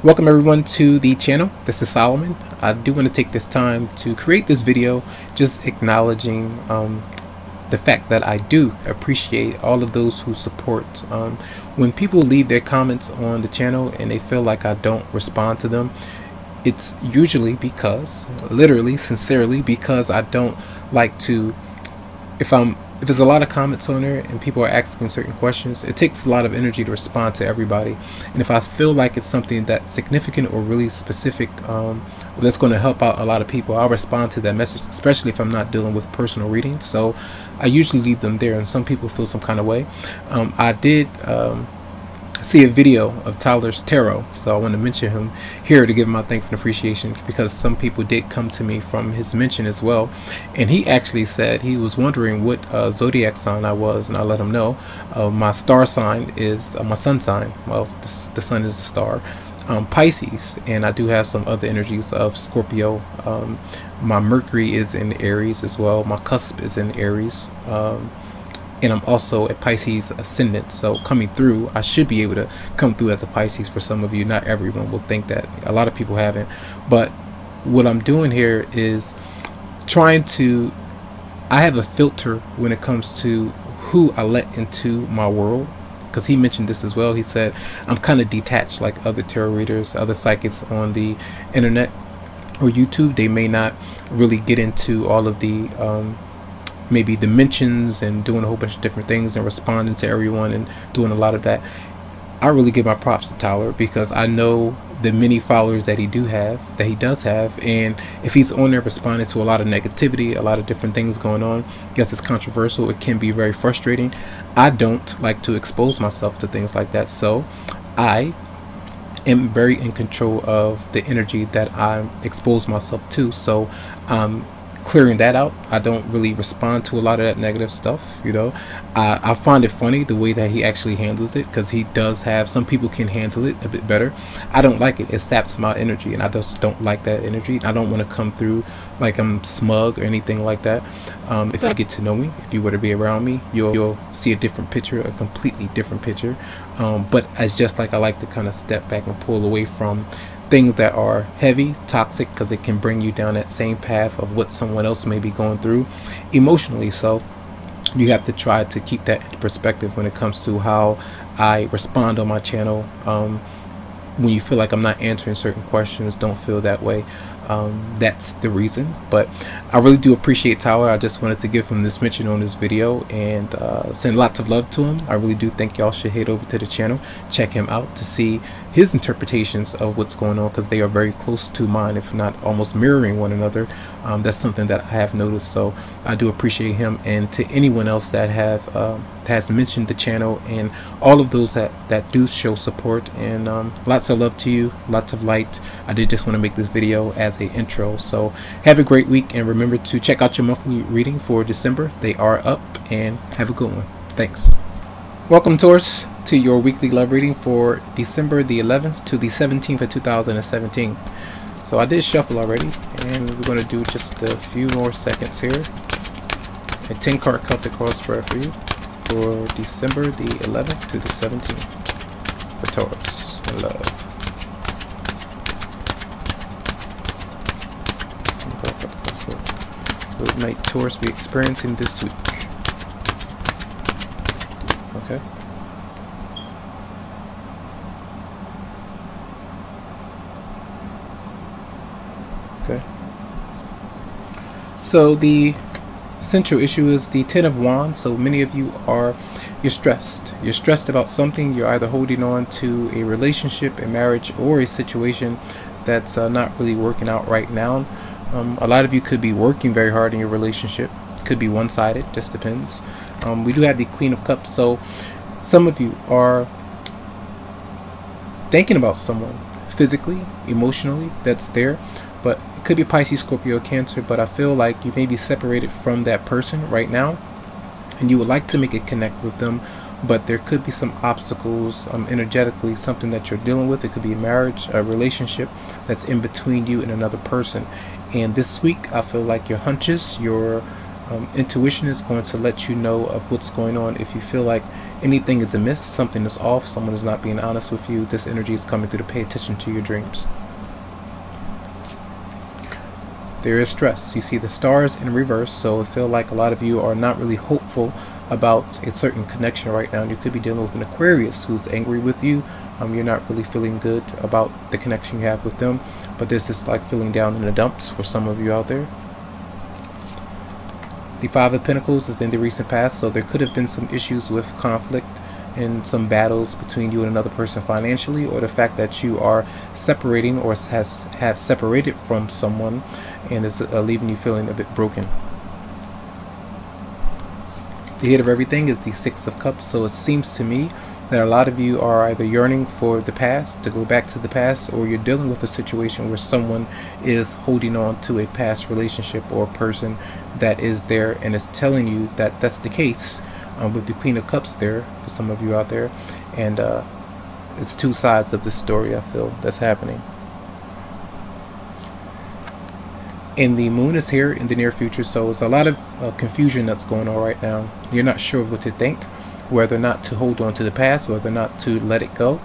Welcome everyone to the channel. This is Solomon. I do want to take this time to create this video just acknowledging the fact that I do appreciate all of those who support. When people leave their comments on the channel and they feel like I don't respond to them, it's usually because, literally, sincerely, because I don't like to, if there's a lot of comments on there and people are asking certain questions, it takes a lot of energy to respond to everybody. And if I feel like it's something that's significant or really specific, that's going to help out a lot of people, I'll respond to that message, especially if I'm not dealing with personal readings. So I usually leave them there, and some people feel some kind of way. I did see a video of Taurus, so I want to mention him here to give him my thanks and appreciation, because some people did come to me from his mention as well, and he actually said he was wondering what zodiac sign I was, and I let him know my star sign is my sun sign. Well, the sun is a star, Pisces, and I do have some other energies of Scorpio. My Mercury is in Aries as well. My cusp is in Aries, and I'm also a Pisces ascendant, so coming through, I should be able to come through as a Pisces for some of you. Not everyone will think that. A lot of people haven't. But what I'm doing here is trying to, I have a filter when it comes to who I let into my world, because he mentioned this as well. He said I'm kind of detached, like other tarot readers, other psychics on the internet or YouTube. They may not really get into all of the maybe dimensions and doing a whole bunch of different things and responding to everyone and doing a lot of that. I really give my props to Tyler, because I know the many followers that he does have, and if he's on there responding to a lot of negativity, a lot of different things going on, yes, it's controversial, it can be very frustrating. I don't like to expose myself to things like that, so I am very in control of the energy that I expose myself to. So clearing that out. I don't really respond to a lot of that negative stuff, you know. I find it funny the way that he actually handles it, because he does have, some people can handle it a bit better. I don't like it. It saps my energy, and I just don't like that energy. I don't want to come through like I'm smug or anything like that. If you get to know me, if you were to be around me, you'll see a different picture, a completely different picture. But it's just like I like to kind of step back and pull away from things that are heavy, toxic, because it can bring you down that same path of what someone else may be going through emotionally. So you have to try to keep that in perspective when it comes to how I respond on my channel. When you feel like I'm not answering certain questions, don't feel that way. That's the reason. But I really do appreciate Tyler. I just wanted to give him this mention on this video and send lots of love to him. I really do think y'all should head over to the channel, check him out to see his interpretations of what's going on, because they are very close to mine, if not almost mirroring one another. That's something that I have noticed, so I do appreciate him. And to anyone else that has mentioned the channel, and all of those that do show support, and lots of love to you, lots of light. I did just want to make this video as a intro. So have a great week, and remember to check out your monthly reading for December. They are up, and have a good one. Thanks. Welcome, Taurus, to your weekly love reading for December the 11th to the 17th of 2017. So I did shuffle already, and we're going to do just a few more seconds here. A 10 card Celtic cross spread for you for December the 11th to the 17th for Taurus and love. What might Taurus be experiencing this week? Okay. Okay. So the central issue is the 10 of Wands. So many of you you're stressed. You're stressed about something. You're either holding on to a relationship, a marriage, or a situation that's not really working out right now. A lot of you could be working very hard in your relationship. Could be one-sided, just depends. We do have the Queen of Cups, so some of you are thinking about someone physically, emotionally, that's there, but it could be Pisces, Scorpio, Cancer. But I feel like you may be separated from that person right now, and you would like to make a connect with them, but there could be some obstacles energetically, something that you're dealing with. It could be a marriage, a relationship that's in between you and another person. And this week, I feel like your hunches, your Intuition is going to let you know of what's going on. If you feel like anything is amiss, something is off, someone is not being honest with you, this energy is coming through to pay attention to your dreams. There is stress. You see the stars in reverse, so I feel like a lot of you are not really hopeful about a certain connection right now. You could be dealing with an Aquarius who's angry with you. You're not really feeling good about the connection you have with them, but there's this like feeling down in the dumps for some of you out there. The Five of Pentacles is in the recent past, so there could have been some issues with conflict and some battles between you and another person financially, or the fact that you are separating or have separated from someone and is leaving you feeling a bit broken. The hit of everything is the Six of Cups, so it seems to me that a lot of you are either yearning for the past, to go back to the past, or you're dealing with a situation where someone is holding on to a past relationship or person that is there and is telling you that that's the case, with the Queen of Cups there for some of you out there. And it's two sides of the story I feel that's happening. And the moon is here in the near future, so it's a lot of confusion that's going on right now. You're not sure what to think, whether or not to hold on to the past, whether or not to let it go.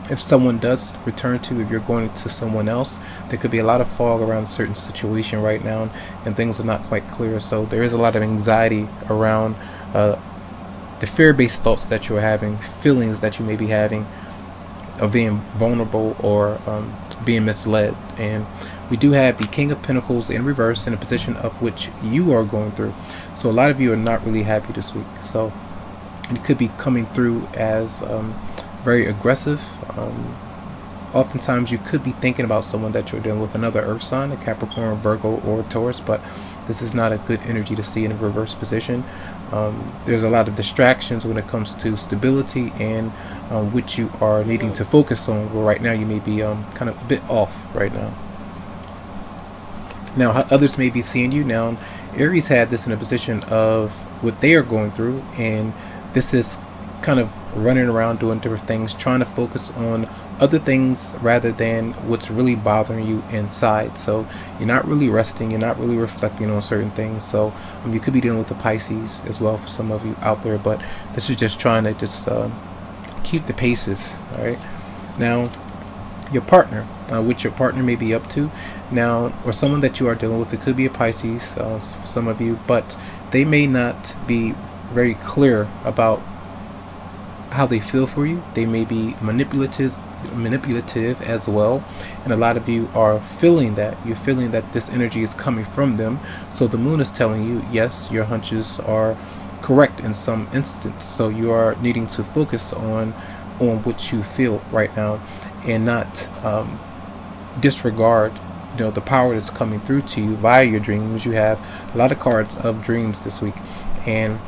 If someone does return to, if you're going to someone else, there could be a lot of fog around a certain situation right now, and things are not quite clear. So there is a lot of anxiety around the fear-based thoughts that you're having, feelings that you may be having of being vulnerable or being misled. And we do have the King of Pentacles in reverse in a position of which you are going through. So a lot of you are not really happy this week. So it could be coming through as very aggressive. Oftentimes you could be thinking about someone that you're dealing with, another earth sign, a Capricorn, Virgo, or Taurus, but this is not a good energy to see in a reverse position. There's a lot of distractions when it comes to stability and which you are needing to focus on. Well, right now you may be kind of a bit off right now. Now, how others may be seeing you now. Aries had this in a position of what they are going through, and this is kind of running around doing different things, trying to focus on other things rather than what's really bothering you inside. So you're not really resting, you're not really reflecting on certain things. So you could be dealing with the Pisces as well for some of you out there, but this is just trying to just keep the paces. All right, now your partner, which your partner may be up to now, or someone that you are dealing with, it could be a Pisces for some of you, but they may not be very clear about how they feel for you. They may be manipulative as well, and a lot of you are feeling that. You're feeling that this energy is coming from them. So the moon is telling you, yes, your hunches are correct in some instance. So you are needing to focus on what you feel right now, and not disregard the power that's coming through to you via your dreams. You have a lot of cards of dreams this week, and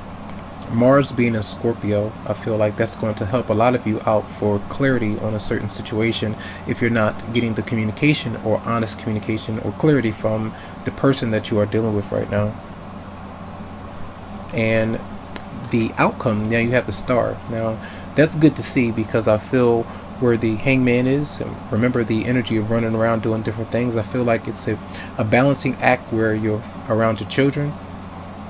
Mars being in Scorpio, I feel like that's going to help a lot of you out for clarity on a certain situation if you're not getting the communication or honest communication or clarity from the person that you are dealing with right now. And the outcome, now you have the Star. Now that's good to see, because I feel where the Hangman is, remember the energy of running around doing different things, I feel like it's a balancing act where you're around your children,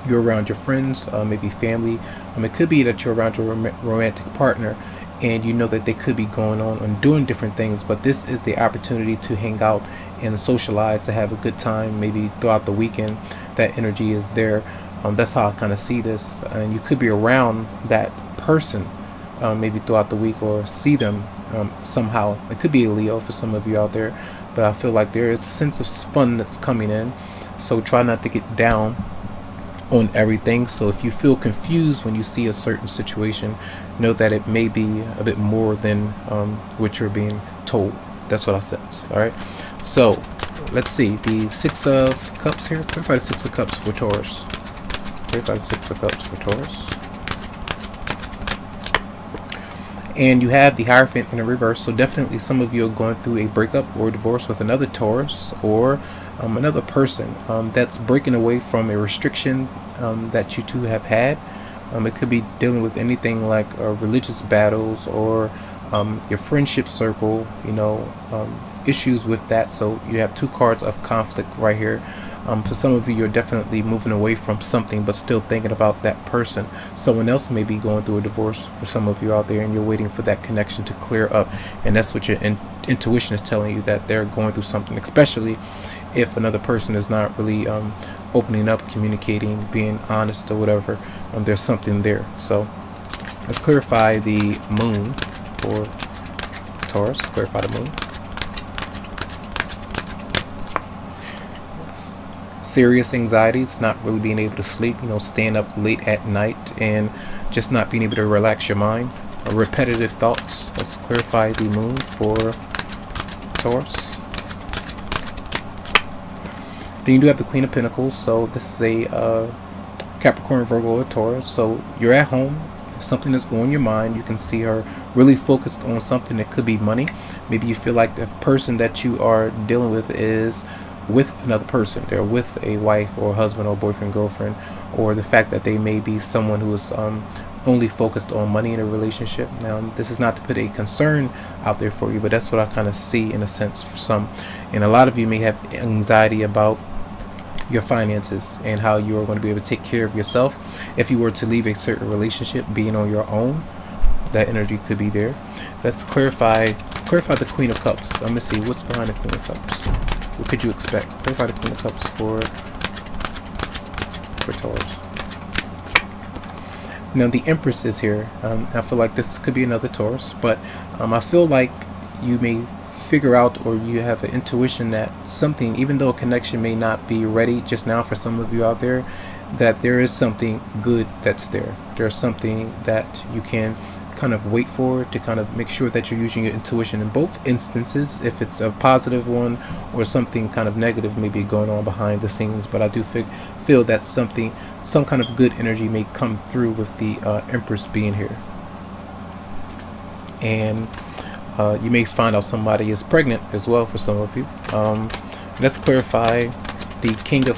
you're around your friends, maybe family. It could be that you're around your romantic partner, and you know that they could be going on and doing different things, but this is the opportunity to hang out and socialize, to have a good time, maybe throughout the weekend. That energy is there. That's how I kind of see this, and you could be around that person maybe throughout the week, or see them somehow. It could be a Leo for some of you out there, but I feel like there is a sense of fun that's coming in, so try not to get down on everything. So if you feel confused when you see a certain situation, know that it may be a bit more than what you're being told. That's what I sense. All right, so let's see the Six of Cups here. Clarify the Six of Cups for Taurus. Clarify the Six of Cups for Taurus. And you have the Hierophant in the reverse, so definitely some of you are going through a breakup or divorce with another Taurus, or another person that's breaking away from a restriction that you two have had. It could be dealing with anything like religious battles, or your friendship circle, issues with that. So you have 2 cards of conflict right here. For some of you, you're definitely moving away from something but still thinking about that person. Someone else may be going through a divorce for some of you out there, and you're waiting for that connection to clear up, and that's what your intuition is telling you, that they're going through something, especially if another person is not really opening up, communicating, being honest or whatever. There's something there. So let's clarify the moon for Taurus. Clarify the moon. Serious anxieties, not really being able to sleep, staying up late at night and just not being able to relax your mind. Repetitive thoughts. Let's clarify the moon for Taurus. Then you do have the Queen of Pentacles. So this is a Capricorn, Virgo, or Taurus. So you're at home, something that's on your mind. You can see her really focused on something that could be money. Maybe you feel like the person that you are dealing with is with another person. They're with a wife or husband or boyfriend, girlfriend, or the fact that they may be someone who is only focused on money in a relationship. Now, this is not to put a concern out there for you, but that's what I kind of see in a sense for some. And a lot of you may have anxiety about your finances and how you are going to be able to take care of yourself if you were to leave a certain relationship. Being on your own, that energy could be there. Let's clarify the Queen of Cups. Let me see what's behind the Queen of Cups. What could you expect? Clarify the Queen of Cups for Taurus. Now the Empress is here. I feel like this could be another Taurus, but I feel like you may figure out, or you have an intuition that something, even though a connection may not be ready just now for some of you out there, that there is something good that's there. There's something that you can kind of wait for, to kind of make sure that you're using your intuition in both instances, if it's a positive one or something kind of negative maybe going on behind the scenes. But I do feel that some kind of good energy may come through with the Empress being here. And you may find out somebody is pregnant as well for some of you. Let's clarify the King of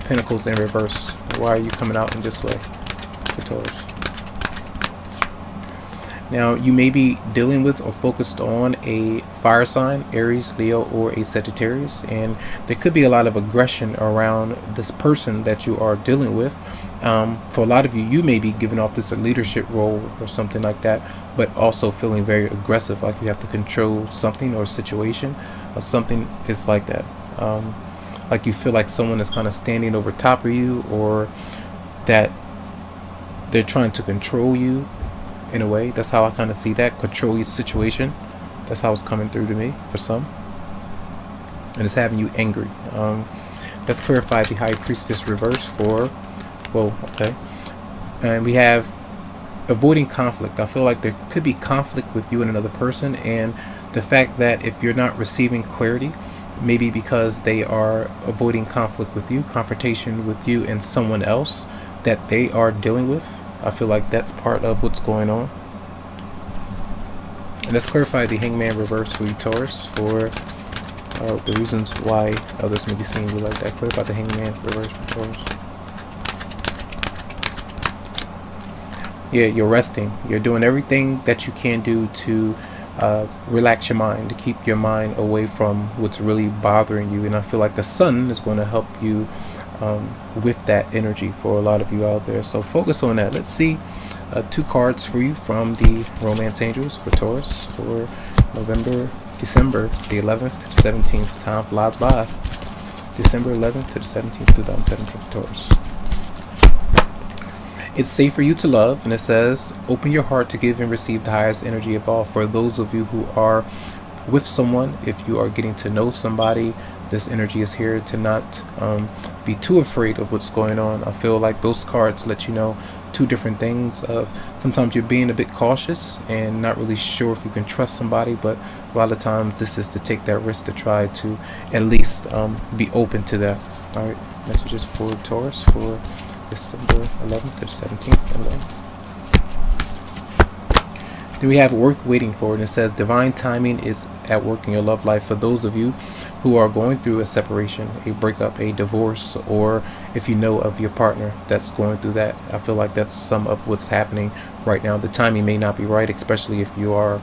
Pentacles in reverse. Why are you coming out in this way for Taurus? Now, you may be dealing with or focused on a fire sign, Aries, Leo, or a Sagittarius, and there could be a lot of aggression around this person that you are dealing with. For a lot of you, you may be giving off this leadership role or something like that, but also feeling very aggressive, like you have to control something or situation, or something is like that. Like you feel like someone is kind of standing over top of you, or that they're trying to control you. In a way, that's how I kind of see that, control your situation. That's how it's coming through to me for some, and it's having you angry. Let's clarify the High Priestess reverse for, whoa, okay. And we have avoiding conflict. I feel like there could be conflict with you and another person, and the fact that if you're not receiving clarity, maybe because they are avoiding conflict with you, confrontation with you and someone else that they are dealing with. I feel like that's part of what's going on. And let's clarify the Hangman reverse for you, Taurus, for the reasons why others may be seeing you like that. Clarify the Hangman reverse for Taurus. Yeah, you're resting. You're doing everything that you can do to relax your mind, to keep your mind away from what's really bothering you. And I feel like the sun is going to help you with that energy for a lot of you out there. So focus on that. Let's see 2 cards for you from the Romance Angels for Taurus for December the 11th to the 17th. Time flies by. December 11th to the 17th, 2017 for Taurus. It's safe for you to love, and it says open your heart to give and receive the highest energy of all. For those of you who are with someone, if you are getting to know somebody, this energy is here to not be too afraid of what's going on. I feel like those cards let you know 2 different things. Of sometimes you're being a bit cautious and not really sure if you can trust somebody, but a lot of times this is to take that risk, to try to at least be open to that. All right, messages for Taurus for December 11th to the 17th. Then we have worth waiting for, and it says divine timing is at work in your love life. For those of you who are going through a separation, a breakup, a divorce, or if you know of your partner that's going through that, I feel like that's some of what's happening right now. The timing may not be right, especially if you are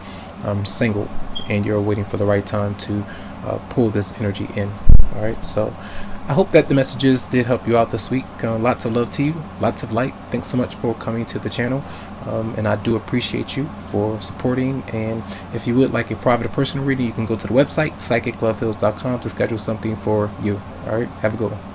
single and you're waiting for the right time to pull this energy in. All right, so I hope that the messages did help you out this week. Lots of love to you, lots of light. Thanks so much for coming to the channel, and I do appreciate you for supporting. And if you would like a private or personal reading, you can go to the website psychicloveheals.com to schedule something for you. All right, have a good one.